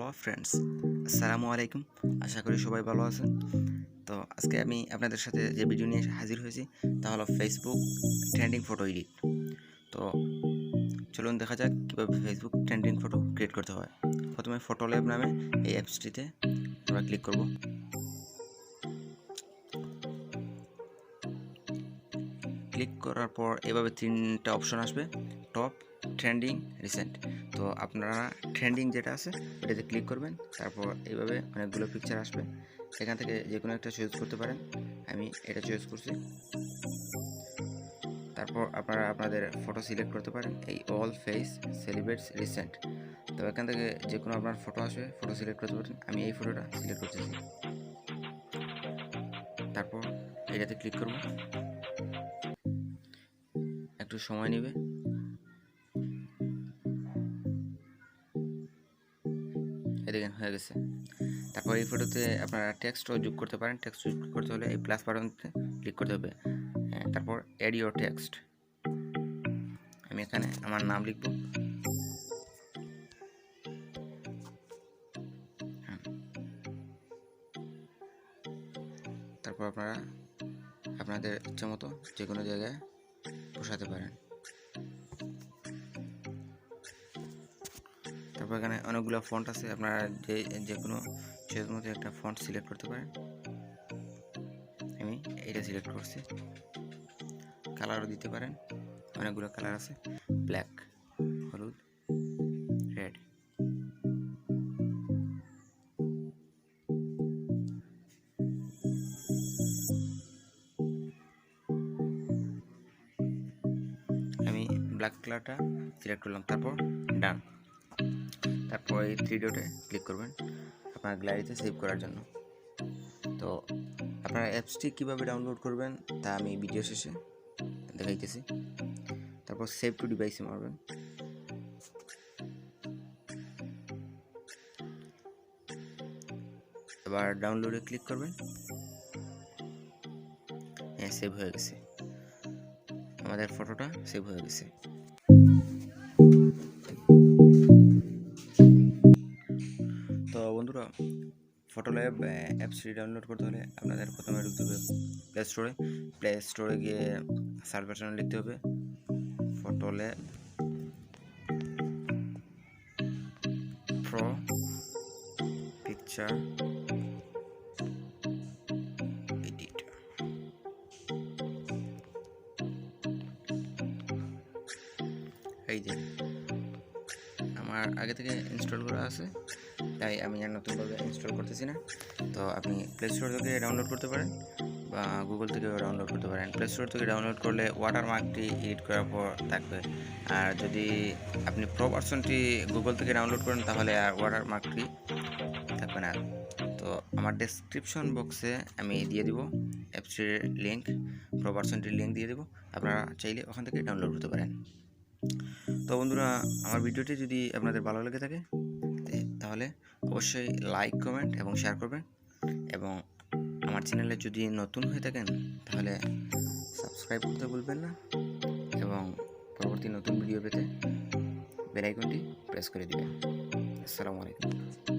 Hello friends, আসসালামু আলাইকুম। আশা করি সবাই ভালো আছেন। তো আজকে আমি আপনাদের সাথে যে ভিডিও নিয়ে হাজির হয়েছি তা হলো ফেসবুক ট্রেন্ডিং ফটো এডিট। তো চলুন দেখা যাক কীভাবে ফেসবুক ট্রেন্ডিং ফটো ক্রিয়েট করতে হয়। প্রথমে ফটো ল্যাব নামে এই অ্যাপসটিতে আমরা ক্লিক করব। ক্লিক করার পর এভাবে তিনটা অপশন আসবে, টপ, ট্রেন্ডিং, রিসেন্ট। তো আপনারা ট্রেন্ডিং যেটা আছে এটাতে ক্লিক করবেন। তারপর এইভাবে অনেকগুলো পিকচার আসবে, এখান থেকে যে কোনো একটা চয়েস করতে পারেন। আমি এটা চয়েস করছি। তারপর আপনারা আপনাদের ফটো সিলেক্ট করতে পারেন, এই অল ফেস সেলিব্রেটস রিসেন্ট। তো এখান থেকে যে কোনো আপনার ফটো আসবে, ফটো সিলেক্ট করতে পারেন। আমি এই ফটোটা সিলেক্ট করতেছি। তারপর এটাতে ক্লিক করব, একটু সময় নেবে। দেখেন হয়ে গেছে। তারপর এই ফটোতে আপনারা টেক্সটও যোগ করতে পারেন। টেক্সট যোগ করতে হলে এই প্লাস বাটনতে ক্লিক করতে হবে। তারপর অ্যাড ইউর টেক্সট। আমি এখানে আমার নাম লিখব। তারপর আপনারা আপনাদের ইচ্ছা মতো যে কোনো জায়গায় বসাতে পারেন। তারপর এখানে অনেকগুলো ফন্ট আছে, আপনারা যে কোনো চয়েস মতো একটা ফন্ট সিলেক্ট করতে পারেন। আমি এটা সিলেক্ট করছি। কালারও দিতে পারেন, অনেকগুলো কালার আছে, ব্ল্যাক, হলুদ, রেড। আমি ব্ল্যাক কালারটা সিলেক্ট করলাম। তারপর ডান। তারপর এই থ্রি ডটে ক্লিক করবেন আপনার গ্যালারিতে সেভ করার জন্য। তো আপনারা অ্যাপসটি কীভাবে ডাউনলোড করবেন তা আমি ভিডিও শেষে দেখাইতেছি। তারপর সেভ টু ডিভাইসে মারবেন। এবার ডাউনলোডে ক্লিক করবেন। হ্যাঁ, সেভ হয়ে গেছে, আমাদের ফটোটা সেভ হয়ে গেছে। তো বন্ধুরা, ফটো ল্যাব অ্যাপসটি ডাউনলোড করতে হলে আপনাদের প্রথমে ঢুকতে হবে প্লে স্টোরে গিয়ে সার্চ বাটনে লিখতে হবে photo lab pro picture edit. এই যে আমার আগে থেকে ইনস্টল করা আছে, তাই আমি আর নতুনভাবে ইনস্টল করতেছি না। তো আপনি প্লে স্টোর থেকে ডাউনলোড করতে পারেন বা গুগল থেকেও ডাউনলোড করতে পারেন। প্লে স্টোর থেকে ডাউনলোড করলে ওয়াটারমার্কটি এডিট করার পর থাকবে, আর যদি আপনি প্রো ভার্সনটি গুগল থেকে ডাউনলোড করেন তাহলে আর ওয়াটারমার্কটি থাকবে না। তো আমার ডেসক্রিপশন বক্সে আমি দিয়ে দিব অ্যাপসটির লিঙ্ক, প্রো ভার্সনটির লিঙ্ক দিয়ে দেবো, আপনারা চাইলে ওখান থেকে ডাউনলোড করতে পারেন। তো বন্ধুরা, আমার ভিডিওটি যদি আপনাদের ভালো লেগে থাকে তাহলে অবশ্যই লাইক, কমেন্ট এবং শেয়ার করবেন, এবং আমার চ্যানেলে যদি নতুন হয়ে থাকেন তাহলে সাবস্ক্রাইব করতে ভুলবেন না, এবং পরবর্তী নতুন ভিডিও পেতে বেল আইকনটি প্রেস করে দিবেন। আসসালামু আলাইকুম।